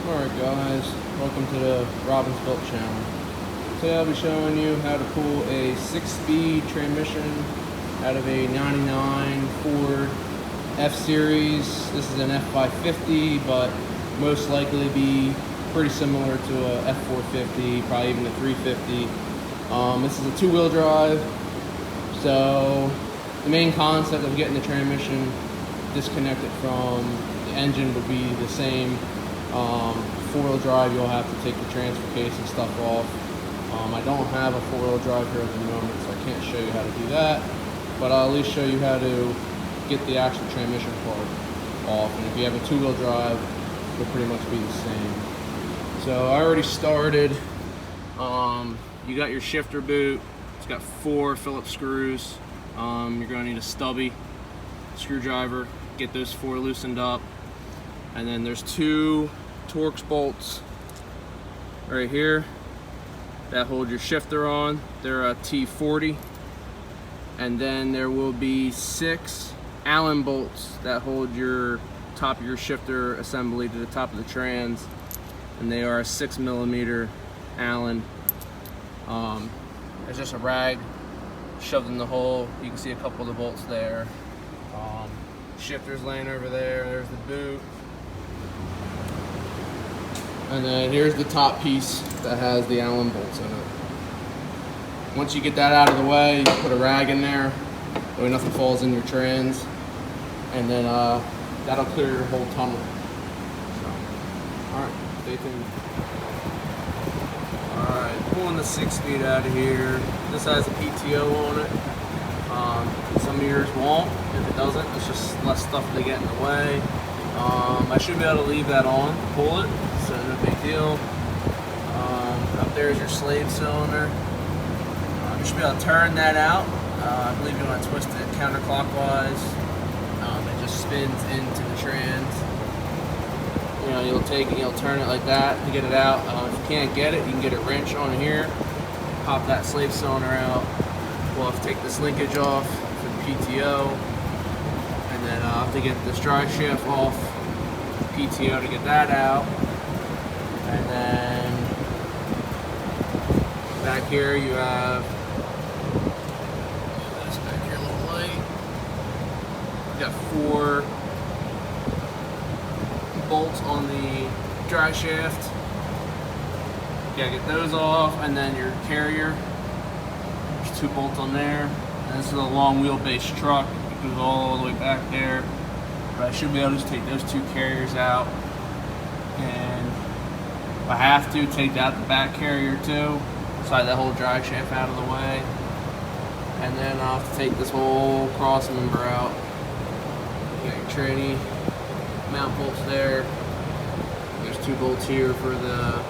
Alright guys, welcome to the Robin's Built channel. Today I'll be showing you how to pull a 6-speed transmission out of a 99 Ford F-Series. This is an f550, but most likely be pretty similar to a f450, probably even a 350. This is a two-wheel drive, so the main concept of getting the transmission disconnected from the engine would be the same. Four-wheel drive, you'll have to take the transfer case and stuff off. I don't have a four-wheel drive here at the moment, so I can't show you how to do that, but I'll at least show you how to get the actual transmission part off. And if you have a two-wheel drive, it'll pretty much be the same. So I already started. You got your shifter boot. It's got 4 Phillips screws. You're going to need a stubby screwdriver, get those 4 loosened up. And then there's 2 Torx bolts right here that hold your shifter on. They're a T40. And then there will be 6 Allen bolts that hold your top of your shifter assembly to the top of the trans, and they are a 6mm Allen. There's just a rag shoved in the hole. You can see a couple of the bolts there. Shifter's laying over there. There's the boot. And then here's the top piece that has the Allen bolts in it. Once you get that out of the way, you put a rag in there so nothing falls in your trans, and then that'll clear your whole tunnel. So, alright, stay tuned. Alright, pulling the 6-speed out of here. This has a PTO on it. Some of yours won't. If it doesn't, it's just less stuff to get in the way. I should be able to leave that on, pull it, so no big deal. Up there is your slave cylinder. You should be able to turn that out. I believe you want to twist it counterclockwise. It just spins into the trans. You know, you'll take it, you'll turn it like that to get it out. If you can't get it, you can get a wrench on here. Pop that slave cylinder out. We'll have to take this linkage off for the PTO. And then I'll have to get this Driveshaft off the PTO to get that out. And then back here you have this back here, a little light. You got 4 bolts on the Driveshaft. You gotta get those off, and then your carrier. There's 2 bolts on there. And this is a long wheelbase truck. It goes all the way back there. But I should be able to just take those 2 carriers out. And if I have to, take out the back carrier too. Slide that whole Driveshaft out of the way. And then I'll have to take this whole cross member out. You got your tranny mount bolts there. There's 2 bolts here for the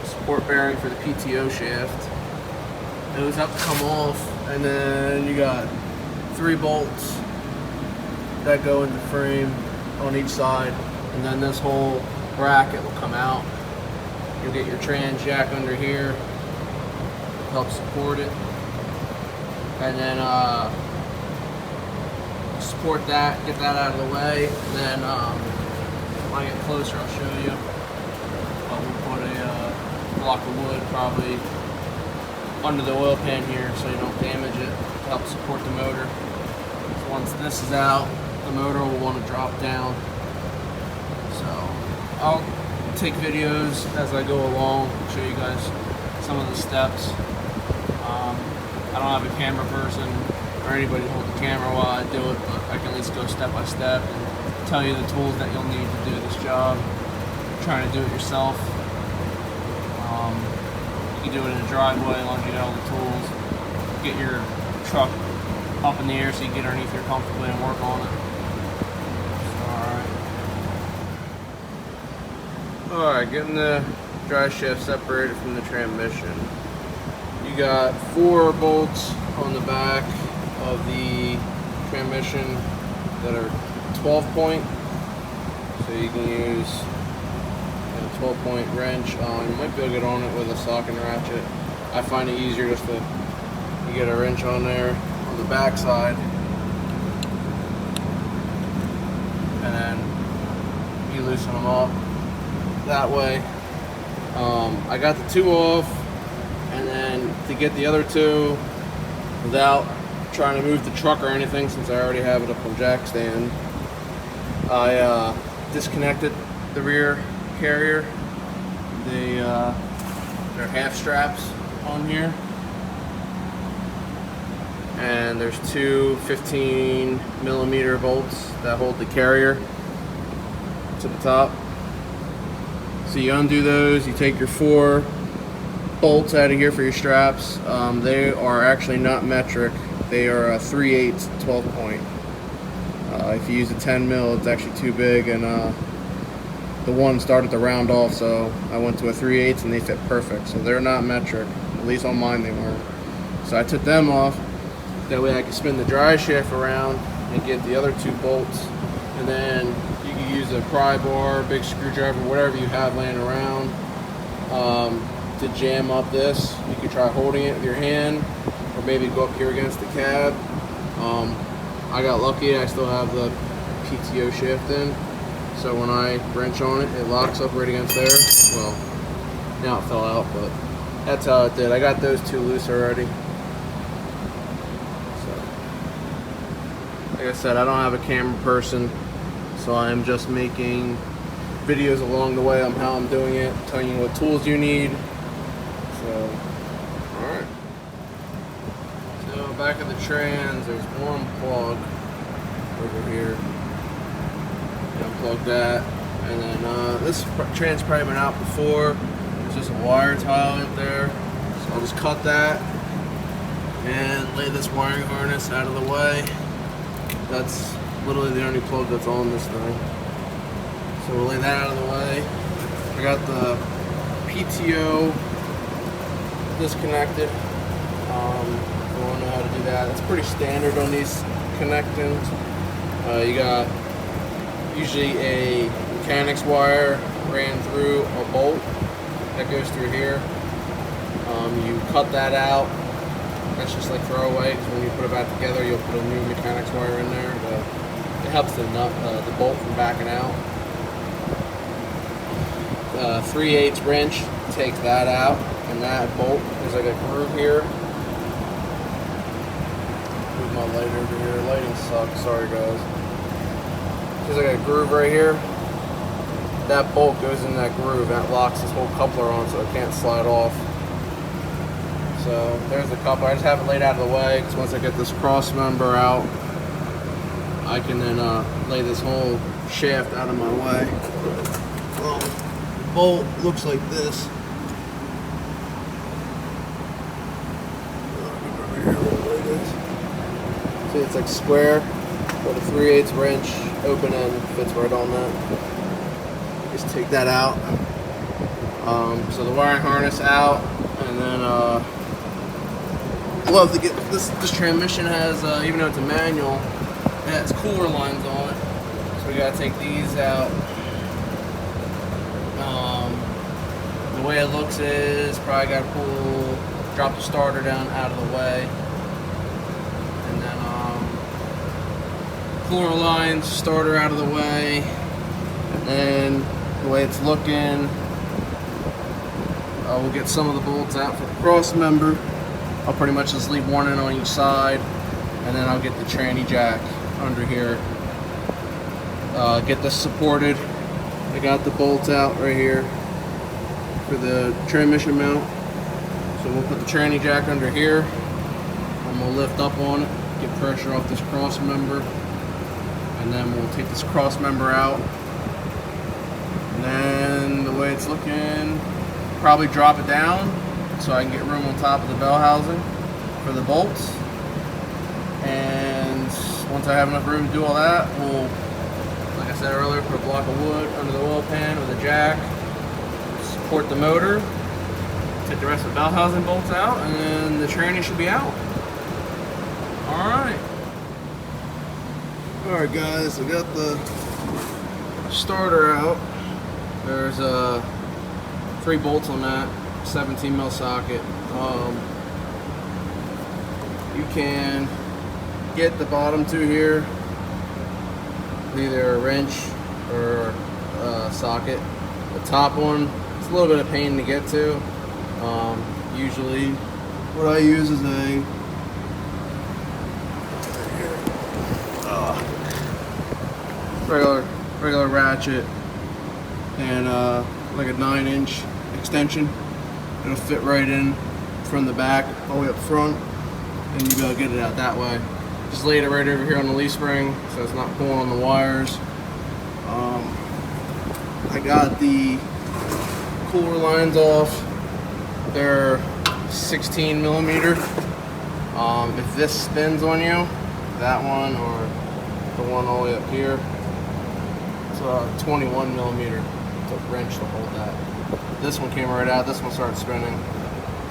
support bearing for the PTO shaft. Those have to come off. And then you got 3 bolts that go in the frame on each side. And then this whole bracket will come out. You'll get your trans jack under here, help support it. And then support that, get that out of the way. And then when I get closer, I'll show you. But we'll put a block of wood probably under the oil pan here so you don't damage it, to help support the motor. So once this is out, the motor will want to drop down. So I'll take videos as I go along, show you guys some of the steps. I don't have a camera person or anybody to hold the camera while I do it, but I can at least go step by step and tell you the tools that you'll need to do this job. If you're trying to do it yourself, you can do it in a driveway as long as you got all the tools. Get your truck up in the air so you can get underneath here comfortably and work on it. Alright, getting the Driveshaft separated from the transmission. You got 4 bolts on the back of the transmission that are 12-point. So you can use a 12-point wrench. You might be able to get on it with a socket and ratchet. I find it easier just to get a wrench on there on the back side. And then you loosen them up. that way. I got the 2 off, and then to get the other 2 without trying to move the truck or anything, since I already have it up on jack stand, I disconnected the rear carrier. They're half straps on here, and there's 2 15mm bolts that hold the carrier to the top. So you undo those, you take your 4 bolts out of here for your straps. They are actually not metric, they are a 3/8 12 point. If you use a 10mm, it's actually too big, and the one started to round off, so I went to a 3/8 and they fit perfect. So they're not metric, at least on mine they weren't. So I took them off, that way I could spin the drive shaft around and get the other 2 bolts, and then you can use a pry bar, big screwdriver, whatever you have laying around, to jam up this. You can try holding it with your hand, or maybe go up here against the cab. I got lucky, I still have the PTO shaft in, so when I wrench on it, it locks up right against there. Well, now it fell out, but that's how it did. I got those 2 loose already. So, like I said, I don't have a camera person, so I am just making videos along the way on how I'm doing it, telling you what tools you need. So, alright. So, back of the trans, there's one plug over here. Unplug that, and then this tran's probably been out before. There's just a wire tie up there, so I'll just cut that and lay this wiring harness out of the way. That's literally the only plug that's on this thing, so we'll lay that out of the way. I got the PTO disconnected. I don't know how to do that. It's pretty standard on these connectings. You got usually a mechanics wire ran through a bolt that goes through here. You cut that out. That's just like throwaway, because when you put it back together, you'll put a new mechanics wire in there. But it helps the bolt from backing out. 3/8 wrench takes that out, and that bolt, there's like a groove here. Move my light over here. Lighting sucks. Sorry guys. There's like a groove right here. That bolt goes in that groove, that locks this whole coupler on, so it can't slide off. So there's the coupler. I just have it laid out of the way, because once I get this cross member out, I can then lay this whole shaft out of my way. Well, the bolt looks like this. See, it's like square, but a 3/8 wrench open end fits right on that. Just take that out. So the wiring harness out, and then love to get this transmission has, even though it's a manual, it has cooler lines on it, so we gotta take these out. The way it looks is probably gotta drop the starter down out of the way, and then cooler lines, starter out of the way, and then the way it's looking, we'll get some of the bolts out for the cross member. I'll pretty much just leave one in on each side, and then I'll get the tranny jack under here. Get this supported. I got the bolts out right here for the transmission mount. So we'll put the tranny jack under here, and we'll lift up on it, get pressure off this cross member, and then we'll take this cross member out. And then the way it's looking, probably drop it down so I can get room on top of the bell housing for the bolts. And once I have enough room to do all that, we'll, like I said earlier, put a block of wood under the oil pan with a jack, support the motor, take the rest of the bell housing bolts out, and then the tranny should be out. Alright. Alright guys, I got the starter out. There's 3 bolts on that, 17mm socket. You can get the bottom 2 here with either a wrench or a socket. The top one, it's a little bit of pain to get to. Usually what I use is a regular ratchet and like a 9-inch extension. It'll fit right in from the back all the way up front, and you'll be able to get it out that way. Just laid it right over here on the leaf spring so it's not pulling on the wires. I got the cooler lines off. They're 16 millimeter. If this spins on you, that one or the one all the way up here, it's 21 millimeter. It's a wrench to hold that. This one came right out. This one started spinning.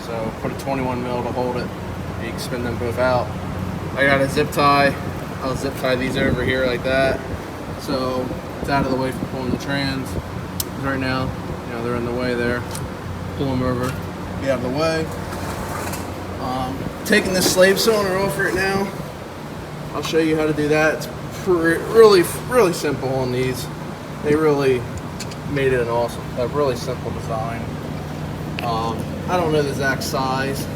So put a 21 mil to hold it. You can spin them both out. I got a zip tie. I'll zip tie these over here like that, so it's out of the way from pulling the trans. Right now, you know, they're in the way there. Pull them over, be out of the way. Taking this slave cylinder off right now. I'll show you how to do that. It's really simple on these. They really made it a really simple design. I don't know the exact size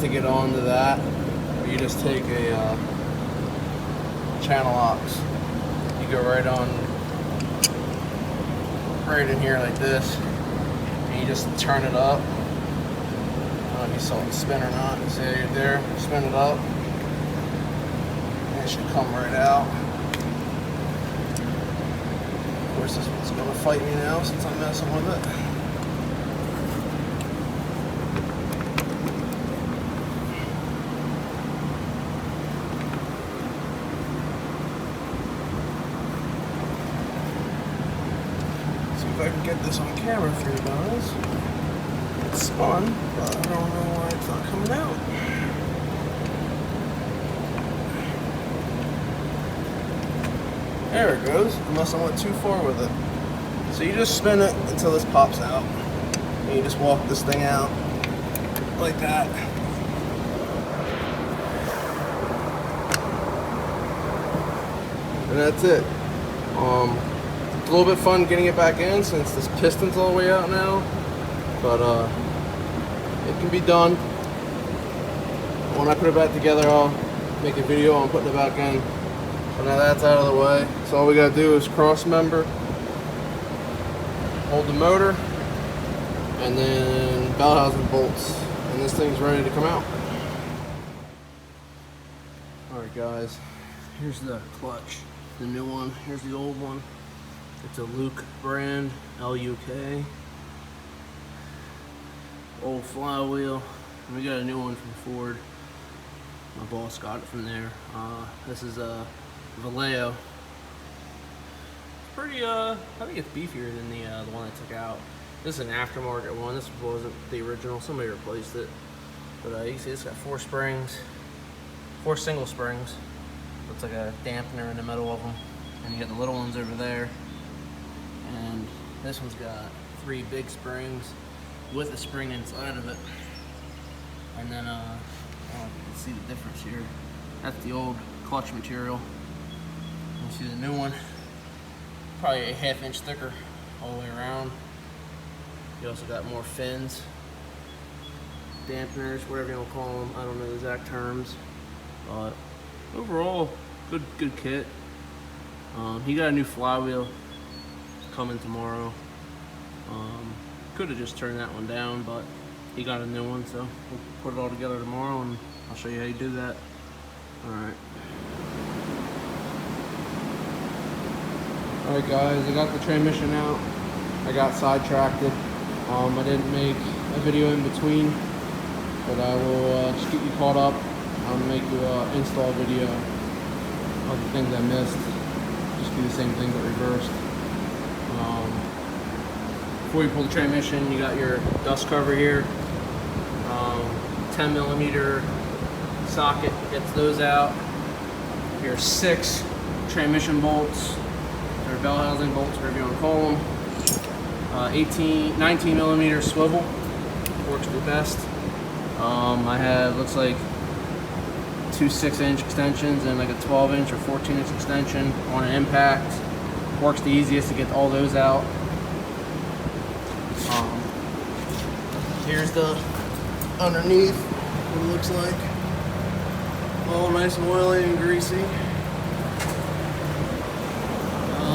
to get onto that. You just take a channel locks. You go right in here like this, and you just turn it up. I don't know if you saw it spin or not. You see it there? Spin it up, and it should come right out. Of course, this one's gonna fight me now since I'm messing with it. If I can get this on camera for you guys. It's spun, but I don't know why it's not coming out. There it goes, unless I went too far with it. So you just spin it until this pops out. And you just walk this thing out like that. And that's it. It's a little bit fun getting it back in since this piston's all the way out now, but it can be done. When I put it back together, I'll make a video on putting it back in. So now that's out of the way. So all we gotta do is cross member, hold the motor, and then bell housing bolts, and this thing's ready to come out. Alright guys, here's the clutch, the new one. Here's the old one. It's a Luke brand, L-U-K. Old flywheel. And we got a new one from Ford. My boss got it from there. This is a Vallejo. It's pretty, I think it's beefier than the one I took out. This is an aftermarket one. This wasn't the original. Somebody replaced it. But you can see it's got 4 springs. 4 single springs. Looks like a dampener in the middle of them. And you got the little ones over there. And this one's got 3 big springs with a spring inside of it. And then, I don't know if you can see the difference here. That's the old clutch material. You see the new one, probably a 1/2 inch thicker all the way around. You also got more fins, dampeners, whatever you want to call them. I don't know the exact terms, but overall, good kit. He got a new flywheel coming tomorrow. Could have just turned that one down, but he got a new one, so we'll put it all together tomorrow and I'll show you how you do that. Alright guys, I got the transmission out. I got sidetracked. I didn't make a video in between, but I will just get you caught up. I'll make you an install video of the things I missed. Just do the same thing but reversed. Before you pull the transmission, you got your dust cover here. 10 millimeter socket gets those out. Your 6 transmission bolts, or bell housing bolts, whatever you want to call them. 19 millimeter swivel works the best. I have, looks like 2 6-inch extensions and like a 12-inch or 14-inch extension on an impact. Works the easiest to get all those out. Here's the underneath, what it looks like. All nice and oily and greasy.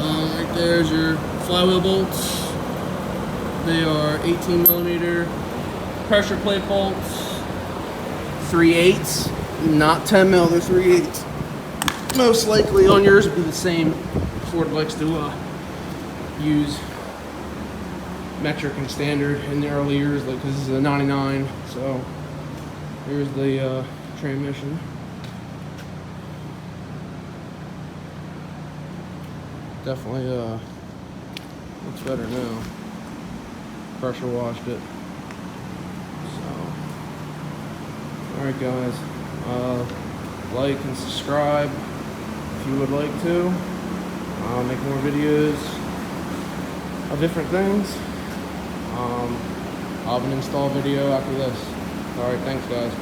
Right there's your flywheel bolts. They are 18mm pressure plate bolts. 3/8, not 10mm, they're 3/8. Most likely on yours would be the same. Ford likes to use metric and standard in the early years, like this is a 99. So here's the transmission. Definitely looks better now. Pressure washed it. So, alright guys, like and subscribe if you would like to. I'll make more videos of different things. I'll have an install video after this. Alright, thanks guys.